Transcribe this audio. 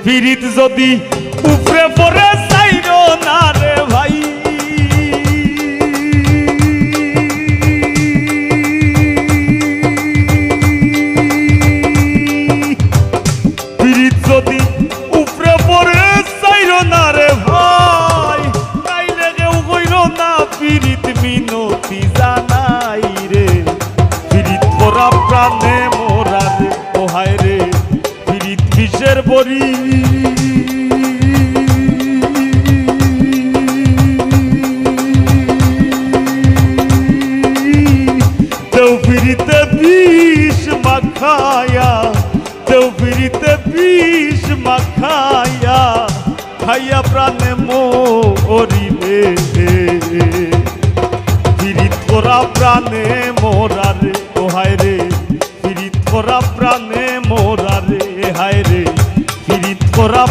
পিরিত যদি উপরে পরে চাইরো না রে ভাই, পিরিত যদি উপরে পরে চাইরো না রে ভাই, তাইলে কেউ কইল না পিরিত মিনতি জানাই রে। পিরিত পরা প্রাণে মোরা রে ওহায় রে, পিরিত বিষের বড়ি তেও পিরিতে বিষ মাখায়া, তেও পিরিতে বিষ মাখায়া খাইয়া প্রাণে মরি রে। পিরিত করা প্রাণে মোরা রে ওহায় রে, পিরিত করা প্রাণে মোরা রে হায় রে, পিরিত করা